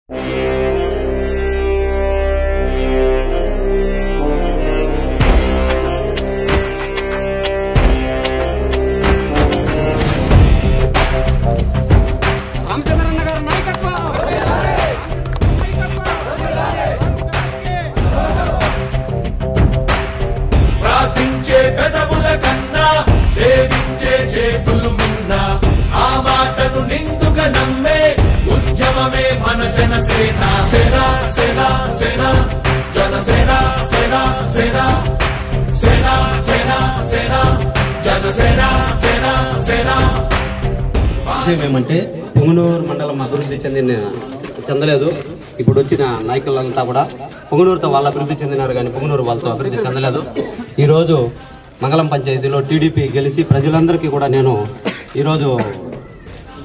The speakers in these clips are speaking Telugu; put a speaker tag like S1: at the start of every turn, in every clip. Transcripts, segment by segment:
S1: విషయం ఏమంటే పొంగనూరు మండలం అభివృద్ధి చెందలేదు. ఇప్పుడు వచ్చిన నాయకులంతా కూడా పొంగనూరుతో వాళ్ళు అభివృద్ధి చెందినారు కానీ పొంగనూరు వాళ్ళతో అభివృద్ధి చెందలేదు. ఈరోజు మంగళం పంచాయతీలో టీడీపీ గెలిచి ప్రజలందరికీ కూడా నేను ఈరోజు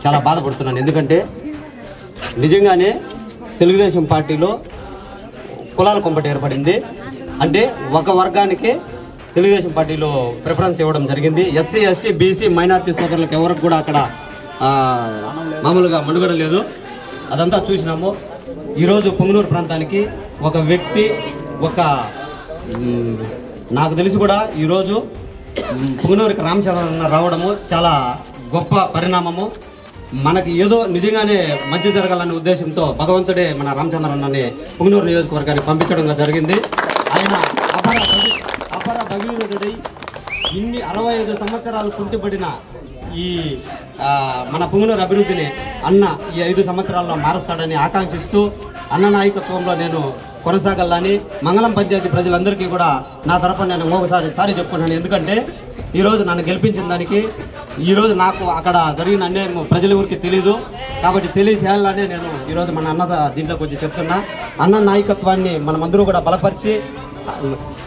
S1: చాలా బాధపడుతున్నాను. ఎందుకంటే నిజంగానే తెలుగుదేశం పార్టీలో కులాల కొంపటి ఏర్పడింది. అంటే ఒక వర్గానికి తెలుగుదేశం పార్టీలో ప్రిఫరెన్స్ ఇవ్వడం జరిగింది. ఎస్సీ ఎస్టీ బీసీ మైనార్టీ సోదరులకు ఎవరికి కూడా అక్కడ మామూలుగా మనుగడ లేదు. అదంతా చూసినాము. ఈరోజు పొంగనూరు ప్రాంతానికి ఒక వ్యక్తి నాకు తెలిసి కూడా ఈరోజు పొంగనూరుకి రామచంద్రన్న రావడము చాలా గొప్ప పరిణామము. మనకి ఏదో నిజంగానే మంచి జరగాలనే ఉద్దేశంతో భగవంతుడే మన రామచంద్రన్నని పొంగనూరు నియోజకవర్గానికి పంపించడం జరిగింది. ఆయన అపర భగీరథుడై ఇన్ని 65 సంవత్సరాలు కుంటిపడిన ఈ మన పొంగనూరు అభివృద్ధిని అన్న ఈ 5 సంవత్సరాల్లో మారుస్తాడని ఆకాంక్షిస్తూ అన్న నాయకత్వంలో నేను కొనసాగాలని మంగళం పంచాయతీ ప్రజలందరికీ కూడా నా తరఫున నేను ఇంకొకసారి చెప్పుకున్నాను. ఎందుకంటే ఈరోజు నన్ను గెలిపించిన దానికి ఈరోజు నాకు అక్కడ జరిగిన అన్యాయం ప్రజల ఊరికి తెలీదు. కాబట్టి తెలియచేయాలనే నేను ఈరోజు మన అన్న దీంట్లోకి వచ్చి చెప్తున్నా. అన్న నాయకత్వాన్ని మనమందరూ కూడా బలపరిచి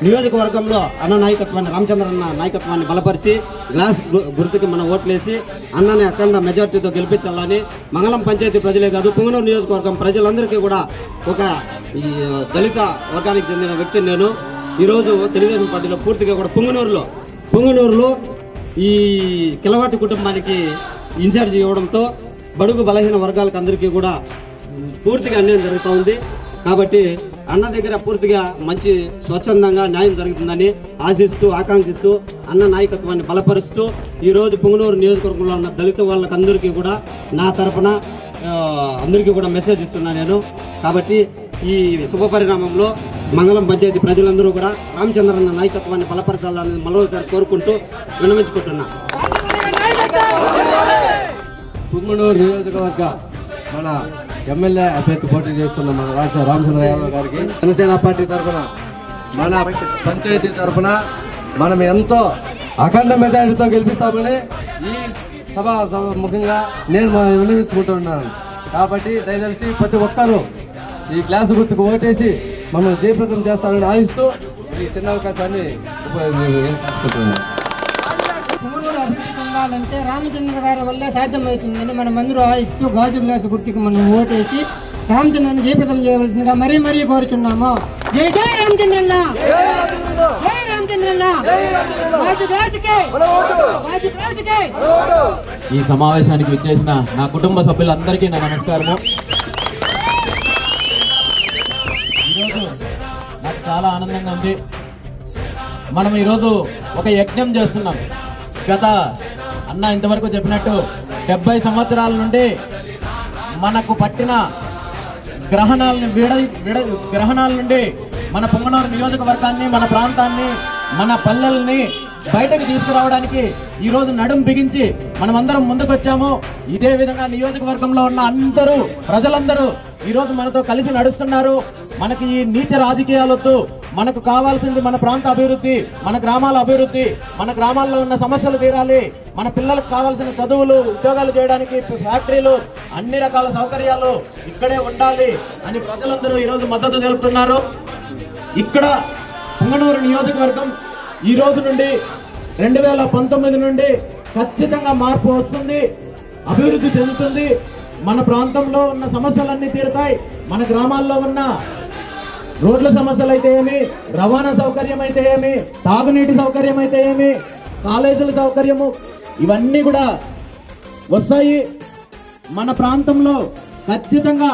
S1: నియోజకవర్గంలో అన్న నాయకత్వాన్ని రామచంద్రన్న నాయకత్వాన్ని బలపరిచి గ్లాస్ గుర్తుకి మనం ఓట్లేసి అన్నని అఖండ మెజార్టీతో గెలిపించాలని మంగళం పంచాయతీ ప్రజలే కాదు పొంగనూరు నియోజకవర్గం ప్రజలందరికీ కూడా ఒక ఈ దళిత వర్గానికి చెందిన వ్యక్తిని నేను ఈరోజు తెలుగుదేశం పార్టీలో పూర్తిగా కూడా పొంగనూరులో ఈ కిలవాతి కుటుంబానికి ఇన్ఛార్జి ఇవ్వడంతో బడుగు బలహీన వర్గాలకు అందరికీ కూడా పూర్తిగా అన్యాయం జరుగుతూ ఉంది. కాబట్టి అన్న దగ్గర పూర్తిగా మంచి స్వచ్ఛందంగా న్యాయం జరుగుతుందని ఆకాంక్షిస్తూ అన్న నాయకత్వాన్ని బలపరుస్తూ ఈరోజు పొంగనూరు నియోజకవర్గంలో ఉన్న దళిత వాళ్ళకందరికీ కూడా నా తరఫున అందరికీ కూడా మెసేజ్ ఇస్తున్నాను నేను. కాబట్టి ఈ శుభ పరిణామంలో మంగళం పంచాయతీ ప్రజలందరూ కూడా రామచంద్రన్న నాయకత్వాన్ని బలపరచాలని మరోసారి కోరుకుంటూ విన్నవించుకుంటున్నా.
S2: పొంగనూరు నియోజకవర్గ మన ఎమ్మెల్యే అభ్యర్థి పోటీ చేస్తున్న మన రాష్ట్ర రామచంద్ర యాదవ్ గారికి జనసేన పార్టీ తరఫున మన పంచాయతీ తరఫున మనం ఎంతో అఖండ మెజారిటీతో గెలిపిస్తామని ఈ సభ ముఖ్యంగా నేను విన్నవించుకుంటున్నాను. కాబట్టి దయచేసి ప్రతి ఒక్కరూ ఈ గ్లాసు గుర్తుకు ఓటేసి మమ్మల్ని జయప్రదం చేస్తామని ఆశిస్తూ ఈ చిన్న అవకాశాన్ని ఉపయోగించుకుంటున్నాను.
S3: పొంగనూరు అభివృద్ధి చెందాలంటే రామచంద్ర గారి వల్లే సాధ్యమవుతుందని మనం అందరూ ఆశిస్తూ గాజు గ్లాసు గుర్తుకి మనం ఓటేసి రామచంద్రని జయప్రదం చేయవలసిందిగా మరీ కోరుచున్నాము. జై జై రామచంద్రన్న, జై రామచంద్రన్న.
S4: ఈ సమావేశానికి విచ్చేసిన నా కుటుంబ సభ్యులందరికీ నా నమస్కారము. ఈరోజు నాకు చాలా ఆనందంగా ఉంది. మనం ఈరోజు ఒక యజ్ఞం చేస్తున్నాం. గత అన్న ఇంతవరకు చెప్పినట్టు 70 సంవత్సరాల నుండి మనకు పట్టిన గ్రహణాల నుండి మన పొంగనూరు నియోజకవర్గాన్ని, మన ప్రాంతాన్ని, మన పల్లెల్ని బయటకు తీసుకురావడానికి ఈరోజు నడుం బిగించి మనమందరం ముందుకొచ్చాము. ఇదే విధంగా నియోజకవర్గంలో ఉన్న ప్రజలందరూ ఈరోజు మనతో కలిసి నడుస్తున్నారు. మనకి ఈ నీచ రాజకీయాలొద్దు. మనకు కావాల్సింది మన ప్రాంత అభివృద్ధి, మన గ్రామాల అభివృద్ధి. మన గ్రామాల్లో ఉన్న సమస్యలు తీరాలి. మన పిల్లలకు కావాల్సిన చదువులు, ఉద్యోగాలు చేయడానికి ఫ్యాక్టరీలు, అన్ని రకాల సౌకర్యాలు ఇక్కడే ఉండాలి అని ప్రజలందరూ ఈరోజు మద్దతు తెలుపుతున్నారు. ఇక్కడ పొంగనూరు నియోజకవర్గం ఈ రోజు నుండి 2019 నుండి ఖచ్చితంగా మార్పు వస్తుంది, అభివృద్ధి చెందుతుంది. మన ప్రాంతంలో ఉన్న సమస్యలన్నీ తీరుతాయి. మన గ్రామాల్లో ఉన్న రోడ్ల సమస్యలు అయితే ఏమి, రవాణా సౌకర్యం అయితే ఏమి, తాగునీటి సౌకర్యం అయితే ఏమి, కాలేజీల సౌకర్యము, ఇవన్నీ కూడా వస్తాయి. మన ప్రాంతంలో ఖచ్చితంగా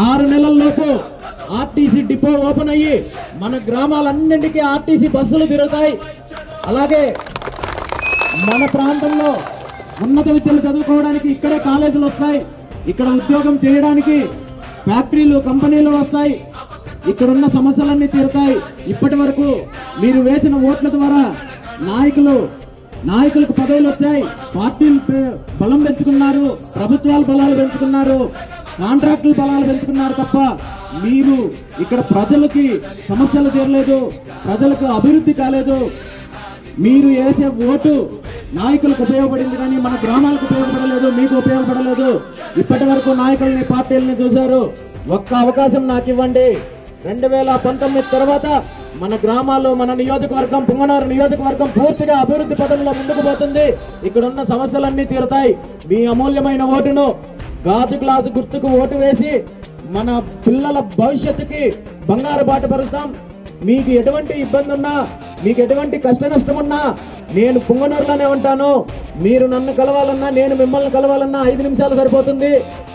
S4: 6 నెలల్లోపు ఆర్టీసీ డిపో ఓపెన్ అయ్యి మన గ్రామాలన్నింటికీ ఆర్టీసీ బస్సులు తిరుగుతాయి. అలాగే మన ప్రాంతంలో ఉన్నత విద్యలు చదువుకోవడానికి ఇక్కడే కాలేజీలు వస్తాయి. ఇక్కడ ఉద్యోగం చేయడానికి ఫ్యాక్టరీలు కంపెనీలు వస్తాయి. ఇక్కడున్న సమస్యలన్నీ తీరుతాయి. ఇప్పటి వరకు మీరు వేసిన ఓట్ల ద్వారా నాయకులకు పదవులు వచ్చాయి, పార్టీలు బలం పెంచుకున్నారు, ప్రభుత్వాలు బలాలు పెంచుకున్నారు, కాంట్రాక్టులు బలాలు పెంచుకున్నారు తప్ప మీరు ఇక్కడ ప్రజలకి సమస్యలు తీరలేదు, ప్రజలకు అభివృద్ధి కాలేదు. మీరు వేసే ఓటు నాయకులకు ఉపయోగపడింది కానీ మన గ్రామాలకు ఉపయోగపడలేదు, మీకు ఉపయోగపడలేదు. ఇప్పటి వరకు నాయకుల్ని పార్టీలని చూశారు. ఒక్క అవకాశం నాకు ఇవ్వండి. 2019 తర్వాత మన గ్రామాల్లో మన నియోజకవర్గం పుంగనూరు నియోజకవర్గం పూర్తిగా అభివృద్ధి పదంలో ముందుకు పోతుంది. ఇక్కడున్న సమస్యలన్నీ తీరుతాయి. మీ అమూల్యమైన ఓటును గాజు గ్లాసు గుర్తుకు ఓటు వేసి మన పిల్లల భవిష్యత్తుకి బంగారు బాట పరుస్తాం. మీకు ఎటువంటి ఇబ్బంది ఉన్నా, మీకు ఎటువంటి కష్ట నష్టం ఉన్నా నేను పుంగనూరులోనే ఉంటాను. మీరు నన్ను కలవాలన్నా, నేను మిమ్మల్ని కలవాలన్నా 5 నిమిషాలు సరిపోతుంది.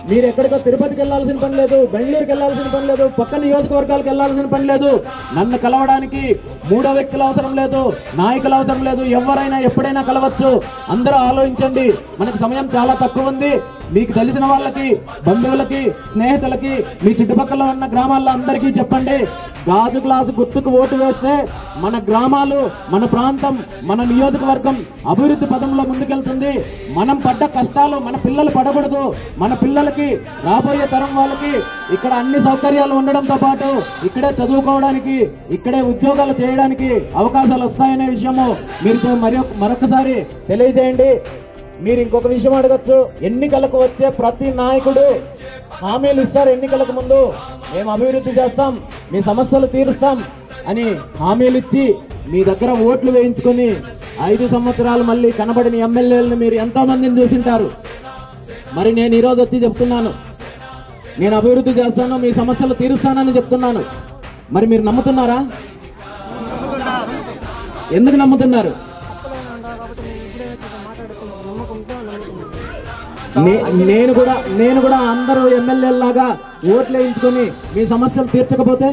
S4: మీరు ఎక్కడికో తిరుపతికి వెళ్ళాల్సిన పని లేదు, బెంగళూరుకి వెళ్ళాల్సిన పని లేదు, పక్క నియోజకవర్గాలకు వెళ్ళాల్సిన పని లేదు. నన్ను కలవడానికి 3వ వ్యక్తులు అవసరం లేదు, నాయకులు అవసరం లేదు. ఎవరైనా ఎప్పుడైనా కలవచ్చు. అందరూ ఆలోచించండి. మనకు సమయం చాలా తక్కువ ఉంది. మీకు తెలిసిన వాళ్ళకి, బంధువులకి, స్నేహితులకి, మీ చుట్టుపక్కల ఉన్న గ్రామాల్లో అందరికీ చెప్పండి. గాజు గ్లాసు గుర్తుకు ఓటు వేస్తే మన గ్రామాలు, మన ప్రాంతం, మన నియోజకవర్గం అభివృద్ధి పదంలో ముందుకెళ్తుంది. మనం పడ్డ కష్టాలు మన పిల్లలు పడకూడదు. మన పిల్లలకి, రాబోయే తరం వాళ్ళకి ఇక్కడ అన్ని సౌకర్యాలు ఉండడంతో పాటు ఇక్కడే చదువుకోవడానికి, ఇక్కడే ఉద్యోగాలు చేయడానికి అవకాశాలు వస్తాయనే విషయము మీరు మరొకసారి తెలియజేయండి. మీరు ఇంకొక విషయం అడగచ్చు. ఎన్నికలకు వచ్చే ప్రతి నాయకుడు హామీలు ఇస్తారు. ఎన్నికలకు ముందు మేము అభివృద్ధి చేస్తాం, మీ సమస్యలు తీరుస్తాం అని హామీలు ఇచ్చి మీ దగ్గర ఓట్లు వేయించుకొని 5 సంవత్సరాలు మళ్ళీ కనబడిన ఎమ్మెల్యేలను మీరు ఎంతో మందిని చూసింటారు. మరి నేను ఈరోజు వచ్చి చెప్తున్నాను, నేను అభివృద్ధి చేస్తాను, మీ సమస్యలు తీరుస్తానని చెప్తున్నాను. మరి మీరు నమ్ముతున్నారా? ఎందుకు నమ్ముతున్నారు? నేను కూడా అందరూ ఎమ్మెల్యేలాగా ఓట్లు వేయించుకొని మీ సమస్యలు తీర్చకపోతే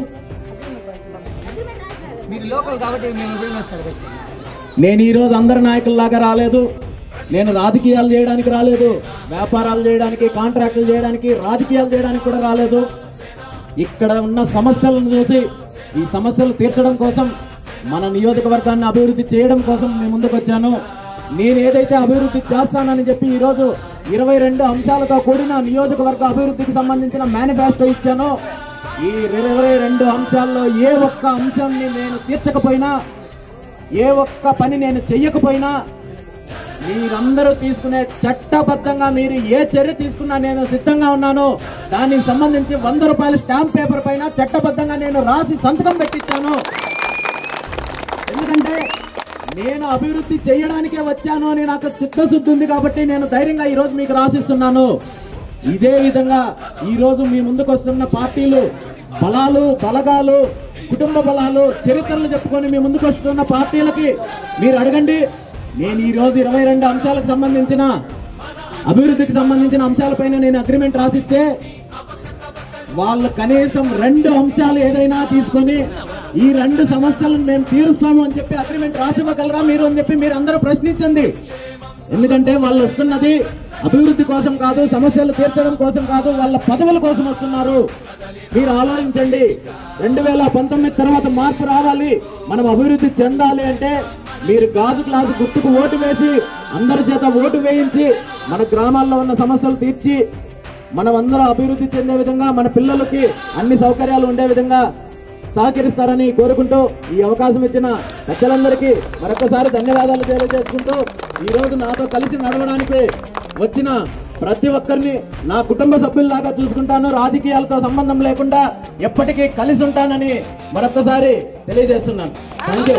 S4: నేను ఈరోజు అందరి నాయకుల్లాగా రాలేదు. నేను రాజకీయాలు చేయడానికి రాలేదు, వ్యాపారాలు చేయడానికి, కాంట్రాక్టులు చేయడానికి, రాజకీయాలు చేయడానికి కూడా రాలేదు. ఇక్కడ ఉన్న సమస్యలను చూసి ఈ సమస్యలు తీర్చడం కోసం, మన నియోజకవర్గాన్ని అభివృద్ధి చేయడం కోసం నేను ముందుకు వచ్చాను. నేను ఏదైతే అభివృద్ధి చేస్తానని చెప్పి ఈరోజు 22 అంశాలతో కూడిన నియోజకవర్గ అభివృద్ధికి సంబంధించిన మేనిఫెస్టో ఇచ్చాను. ఈ 22 అంశాల్లో ఏ ఒక్క అంశాన్ని నేను తీర్చకపోయినా, ఏ ఒక్క పని నేను చెయ్యకపోయినా, మీరందరూ తీసుకునే చట్టబద్ధంగా మీరు ఏ చర్య తీసుకున్నా నేను సిద్ధంగా ఉన్నాను. దానికి సంబంధించి 100 రూపాయల స్టాంప్ పేపర్ పైన చట్టబద్ధంగా నేను రాసి సంతకం పెట్టించాను. ఎందుకంటే నేను అభివృద్ధి చేయడానికే వచ్చాను అని నాకు చిత్తశుద్ధి ఉంది కాబట్టి నేను ధైర్యంగా ఈరోజు మీకు రాసిస్తున్నాను. ఇదే విధంగా ఈరోజు మీ ముందుకు వస్తున్న పార్టీలు, బలాలు, బలగాలు, కుటుంబ బలాలు, చరిత్రలు చెప్పుకొని మీ ముందుకు వస్తున్న పార్టీలకి మీరు అడగండి. నేను ఈరోజు 22 అంశాలకు సంబంధించిన, అభివృద్ధికి సంబంధించిన అంశాలపైన నేను అగ్రిమెంట్ రాసిస్తే వాళ్ళు కనీసం 2 అంశాలు ఏదైనా తీసుకొని ఈ 2 సమస్యలను మేము తీరుస్తాము అని చెప్పి అగ్రిమెంట్ రాసివ్వగలరా మీరు అని చెప్పి మీరు అందరూ ప్రశ్నించండి. ఎందుకంటే వాళ్ళు వస్తున్నది అభివృద్ధి కోసం కాదు, సమస్యలు తీర్చడం కోసం కాదు, వాళ్ళ పదవుల కోసం వస్తున్నారు. మీరు ఆలోచించండి. 2019 తర్వాత మార్పు రావాలి, మనం అభివృద్ధి చెందాలి అంటే మీరు గాజు గ్లాసు గుర్తుకు ఓటు వేసి, అందరి చేత ఓటు వేయించి, మన గ్రామాల్లో ఉన్న సమస్యలు తీర్చి, మనం అందరూ అభివృద్ధి చెందే విధంగా, మన పిల్లలకి అన్ని సౌకర్యాలు ఉండే విధంగా సహకరిస్తారని కోరుకుంటూ ఈ అవకాశం ఇచ్చిన పెద్దలందరికీ మరొకసారి ధన్యవాదాలు తెలియజేసుకుంటూ, ఈరోజు నాతో కలిసి నడవడానికి వచ్చిన ప్రతి ఒక్కరిని నా కుటుంబ సభ్యుల్లాగా చూసుకుంటాను. రాజకీయాలతో సంబంధం లేకుండా ఎప్పటికీ కలిసి ఉంటానని మరొకసారి తెలియజేస్తున్నాను. థాంక్యూ.